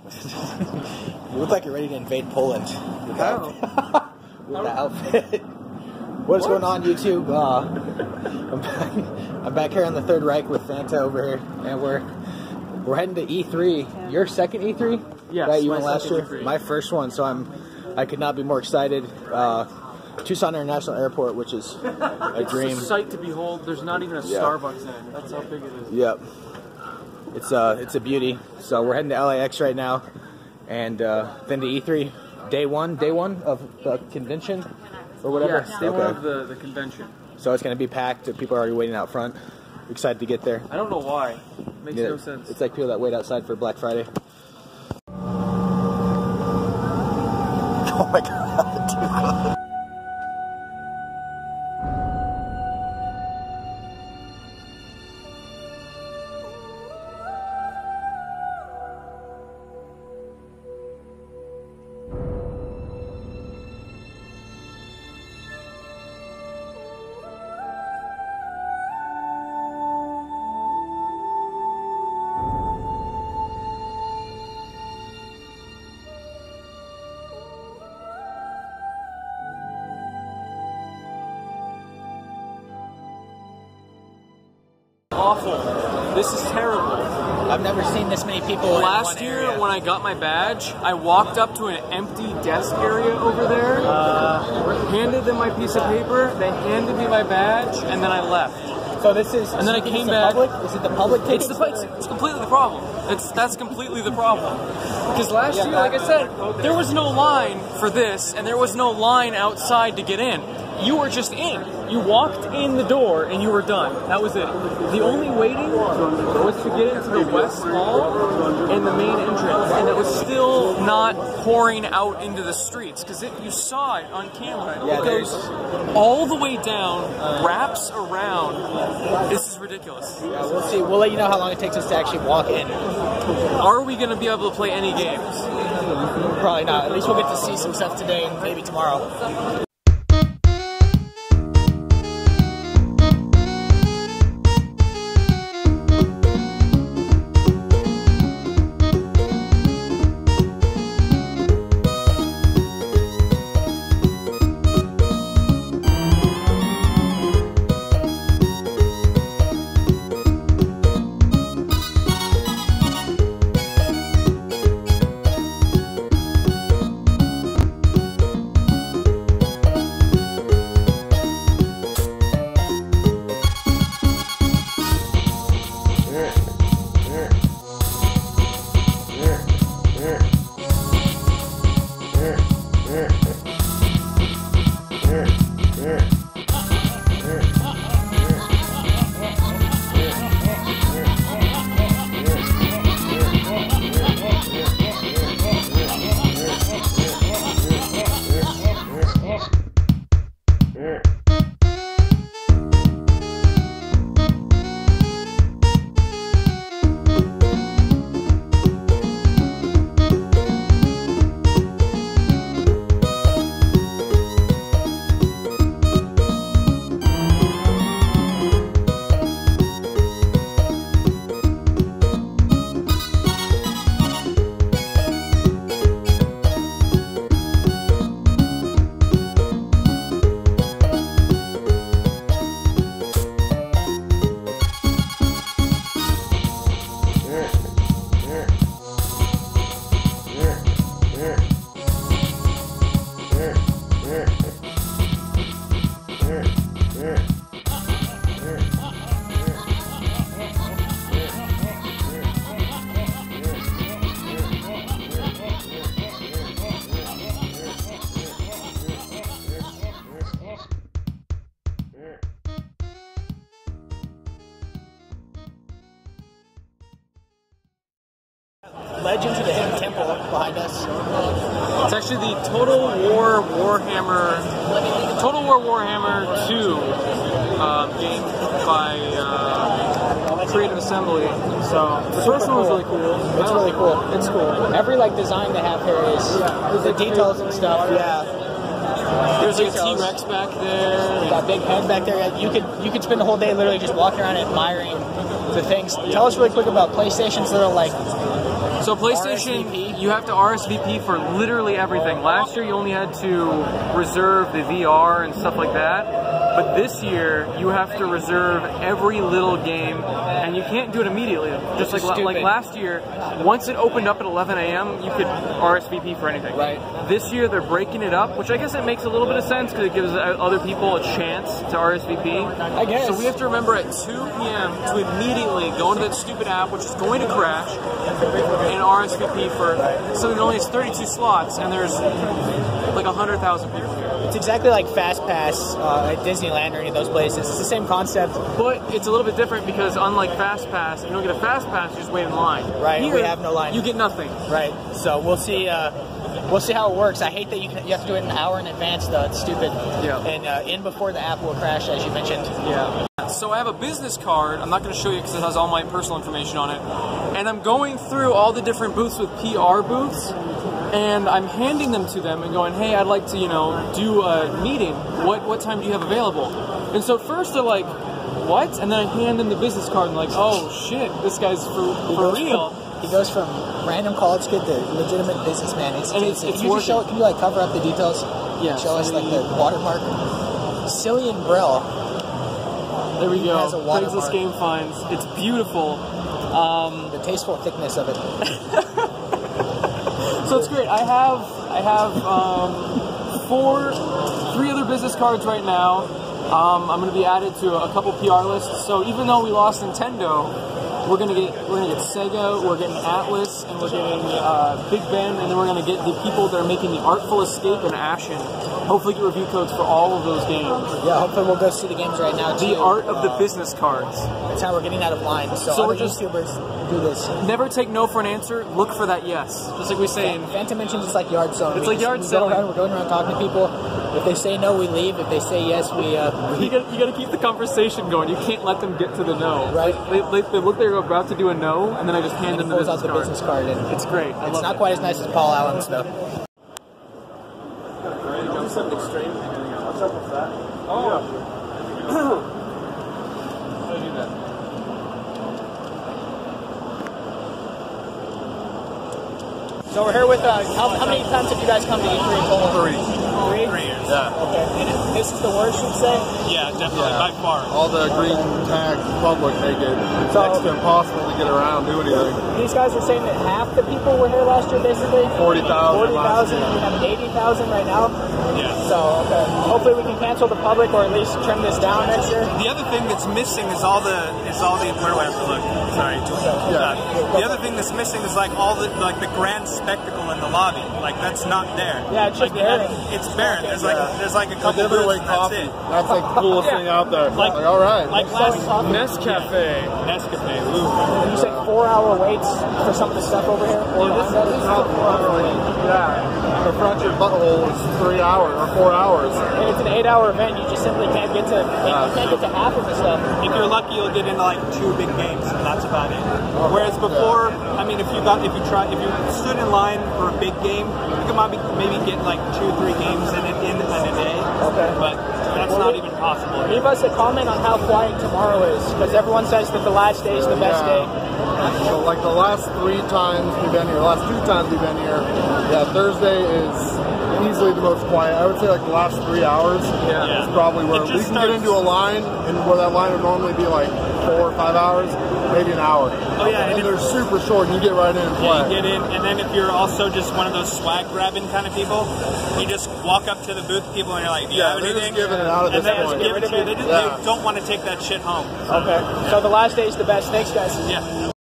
You look like you're ready to invade Poland with that outfit. What is going on, YouTube? I'm back here on the Third Reich with Fanta over here, and we're heading to E3. Your second E3? Yes, right, you went last year. E3. My first one, so I could not be more excited. Tucson International Airport, which is a dream. It's a sight to behold. There's not even a Starbucks in it. That's how big it is. Yep. It's a beauty. So we're heading to LAX right now, and then to E3. Day one of the convention, or whatever. Yes, day one of the convention. So it's going to be packed. People are already waiting out front. Excited to get there. I don't know why. Makes no sense. It's like people that wait outside for Black Friday. Oh my God, dude. Awful. This is terrible. I've never seen this many people. Last year, when I got my badge, I walked up to an empty desk area over there, handed them my piece of paper, they handed me my badge, and then I left. So this is, and then I came back. Public? Is it the public? It's completely the problem. That's completely the problem. Because last year, like I said, there was no line for this, and there was no line outside to get in. You were just in. You walked in the door and you were done. That was it. The only waiting was to get into the West Hall and the main entrance, and it was still not pouring out into the streets. Because you saw it on camera. It goes all the way down, wraps around. This is ridiculous. Yeah, we'll see. We'll let you know how long it takes us to actually walk in. Are we going to be able to play any games? Probably not. At least we'll get to see some stuff today and maybe tomorrow. Legends of the Hidden Temple behind us. It's actually the Total War Warhammer 2 game by Creative Assembly. So the first one was really cool. It's really cool. It's cool. Every design they have here is the details and stuff. Yeah. There's like a T-Rex back there. That big head back there. You could spend the whole day literally just walking around admiring the things. Tell us really quick about PlayStation's little So PlayStation, RSVP? you have to RSVP for literally everything. Last year you only had to reserve the VR and stuff like that. But this year, you have to reserve every little game, and you can't do it immediately. Just like last year, once it opened up at 11 a.m., you could RSVP for anything. Right. This year, they're breaking it up, which I guess it makes a little bit of sense because it gives other people a chance to RSVP. I guess. So we have to remember at 2 p.m. to immediately go into that stupid app, which is going to crash, and RSVP for something that only has 32 slots, and there's like 100,000 people here. It's exactly like Fast Pass at Disneyland or any of those places. It's the same concept. But it's a little bit different because unlike Fast Pass, if you don't get a Fast Pass, you just wait in line. Right, Here, we have no line. You get nothing. Right, so we'll see how it works. I hate that you have to do it an hour in advance, though. It's stupid. Yeah. And in before the app will crash, as you mentioned. Yeah. So I have a business card. I'm not going to show you because it has all my personal information on it. And I'm going through all the different booths with PR booths. And I'm handing them to them and going, hey, I'd like to, do a meeting. What time do you have available? And so first they're like, what? And then I hand them the business card and like, oh shit, this guy's for real. He goes from random college kid to legitimate businessman. It's working. Can you like cover up the details? Yeah. Show us like the watermark. Cillian Brill. There we go. Has a watermark. Craigslist Game Finds. It's beautiful. The tasteful thickness of it. So it's great. I have 3 other business cards right now. I'm going to be added to a couple PR lists. So even though we lost Nintendo, we're gonna get Sega, we're getting Atlas, and we're getting Big Ben, and then we're gonna get the people that are making the Artful Escape and Ashen. Hopefully get review codes for all of those games. Yeah, hopefully we'll go see the games right now too. The art of the business cards. That's how we're getting out of line. So we're just YouTubers do this. Never take no for an answer. Look for that yes. Just like we say in Phantom Mentions, it's like yard selling. It's like yard selling. We're going around talking to people. If they say no, we leave. If they say yes, we. You got to keep the conversation going. You can't let them get to the no. Right. They look they're about to do a no, and then I just hand them the business card. And it's great. It's not quite as nice as Paul Allen's though. What's up with that? Oh. So we're here with, how many times have you guys come to E3 in total? 3 years. Yeah. Okay. And this is the worst, you'd say? Yeah, definitely, by far. All the green tag public make it next to impossible to get around, do anything. These guys are saying that half the people were here last year, basically? 40,000. 40,000, and we have 80,000 right now? Yeah. So, okay. Hopefully we can cancel the public or at least trim this down next year. The other thing that's missing is all the where do I have to look? Sorry. The other thing that's missing is like all the the grand spectacle in the lobby. Like that's not there. Yeah, it's just barren. It's barren. There's like a couple booths and that's it. That's like the coolest thing out there. Like all right. Like last Nescafe. Nescafe. And you said 4-hour waits for some of the stuff over here? This is not 4 hours. Yeah. The fractured butthole is 3 hours or 4 hours. And it's an 8-hour event. You just simply can't get to half of the stuff. If you're lucky, you'll get into like 2 big games, and that's about it. Whereas before, I mean, if you stood in line for a big game, you could maybe get like 2-3 games in a day. Okay. But that's not even possible. Leave us a comment on how quiet tomorrow is, because everyone says that the last day is the best day. So like the last 3 times we've been here, the last 2 times we've been here, Thursday is easily the most quiet. I would say like the last 3 hours is probably where we can get into a line, and where that line would normally be like 4 or 5 hours, maybe an hour. Oh yeah, and they're super short, and you get right in and play. You get in, and then if you're also just one of those swag grabbing kind of people, you just walk up to the booth people and you're like, do you have anything? Just giving it out at this point. They don't want to take that shit home. Okay, so the last day is the best. Thanks, guys. Yeah.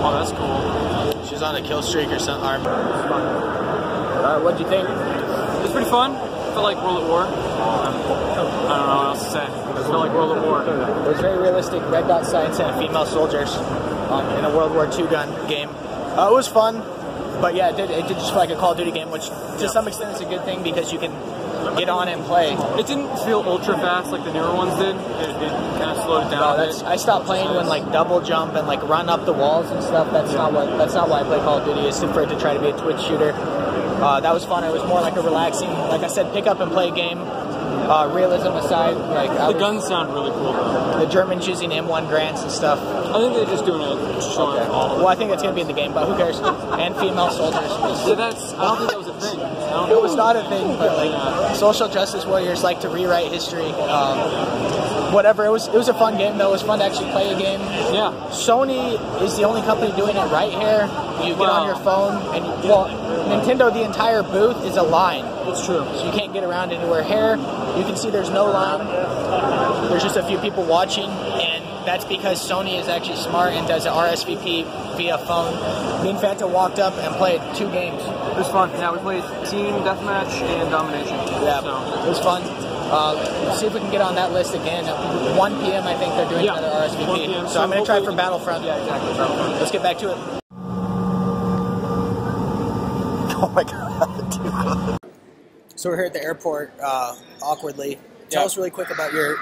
Oh, that's cool. She's on a kill streak or something. What'd you think? It's pretty fun. It felt like World at War. I don't know what else to say. It felt like World at War. It was very realistic. Red dot sights and female soldiers in a World War II gun game. It was fun, but yeah, it did just feel like a Call of Duty game, which to some extent is a good thing because you can get on and play. It didn't feel ultra fast like the newer ones did. It kind of slowed it down. I stopped playing when like double jump and like run up the walls and stuff. That's not why I play Call of Duty. It's for it to try to be a twitch shooter. That was fun. It was more like a relaxing, like I said, pick up and play game. Realism aside, like The guns sound really cool, though. the Germans using M1 grants and stuff. I think they're just doing a showing all of Well, I think it's going to be in the game, but who cares? And female soldiers. it. Yeah, I don't think that was a thing. It was not a thing, but like social justice warriors like to rewrite history. Whatever. It was a fun game though. It was fun to actually play a game. Yeah. Sony is the only company doing it right here. You get on your phone and Nintendo, the entire booth is a line. It's true. So you can't get around anywhere. Here, you can see there's no line. There's just a few people watching, and that's because Sony is actually smart and does an RSVP via phone. Me and Fanta walked up and played 2 games. It was fun. Yeah, we played Team Deathmatch and Domination. Yeah, So. it was fun. See if we can get on that list again. At 1 p.m. I think they're doing another 1 RSVP. p.m. So I'm going to try for Battlefront. Yeah, exactly. Let's get back to it. Oh my god, dude. So we're here at the airport, awkwardly. Tell us really quick about your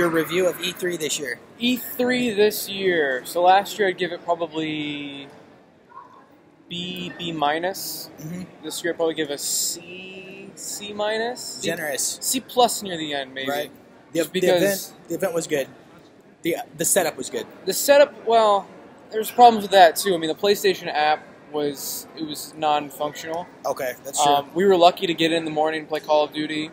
review of E3 this year. E3 this year. So last year I'd give it probably B minus. This year I'd probably give a C minus. Generous. C plus near the end, maybe. Right. Because the event was good. The setup was good. the setup, well, there's problems with that too. I mean, the PlayStation app was non-functional. Okay, that's true. We were lucky to get in the morning and play Call of Duty.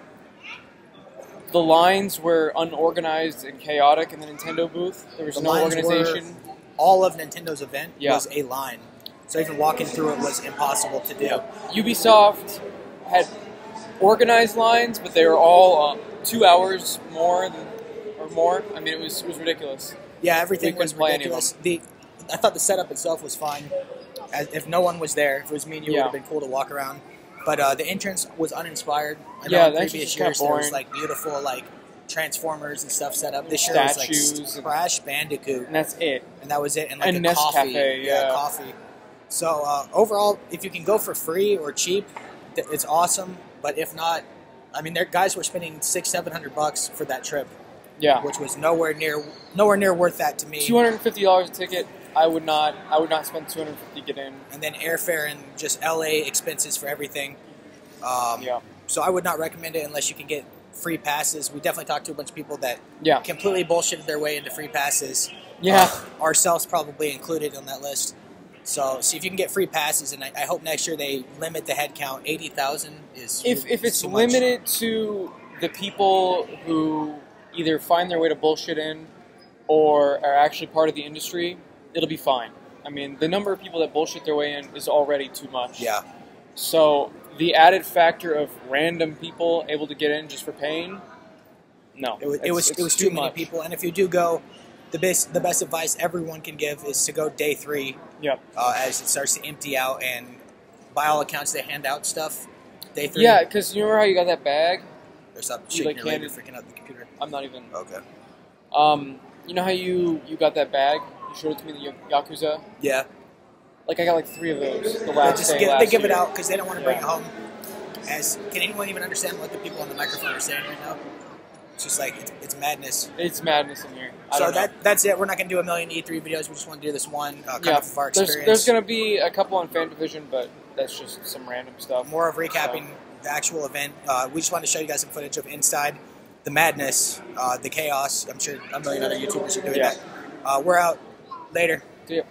The lines were unorganized and chaotic in the Nintendo booth. There was no organization. All of Nintendo's event was a line. So even walking through it was impossible to do. Yeah. Ubisoft had organized lines, but they were all 2 hours more. I mean, it was ridiculous. Yeah, everything was play ridiculous. I thought the setup itself was fine. If no one was there, if it was me and you, it would have been cool to walk around. But the entrance was uninspired. I know in previous years there was like beautiful like Transformers and stuff set up. This year was like Crash Bandicoot, and that's it. And that was it. And like and a coffee, coffee. So overall, if you can go for free or cheap, it's awesome. But if not, I mean, guys were spending $600-700 for that trip. Yeah, which was nowhere near worth that to me. $250 a ticket. I would not spend $250 to get in. And then airfare and just LA expenses for everything. So I would not recommend it unless you can get free passes. We definitely talked to a bunch of people that completely bullshitted their way into free passes. Yeah, ourselves probably included on that list. So see if you can get free passes, and I hope next year they limit the head count. 80,000 is if it's limited to the people who either find their way to bullshit in or are actually part of the industry, it'll be fine. I mean, the number of people that bullshit their way in is already too much. Yeah. So the added factor of random people able to get in just for paying, no. It was too many people. And if you do go, the best advice everyone can give is to go day 3. Yep. As it starts to empty out, and by all accounts they hand out stuff. Day 3. Yeah, because you remember how you got that bag? Or stop shaking your leg, freaking out the computer. I'm not even. Okay. You know how you got that bag? You showed it to me, the Yakuza? Yeah. Like, I got like 3 of those the last day. They give it out because they don't want to bring it home. Can anyone even understand what the people on the microphone are saying right now? It's just like, it's madness. It's madness in here. So that's it. We're not going to do a million E3 videos. We just want to do this one kind of our experience. There's going to be a couple on Fan Division, but that's just some random stuff. More of recapping the actual event. We just wanted to show you guys some footage of inside, the madness, the chaos. I'm sure a million other YouTubers are doing that. We're out. Later. See ya.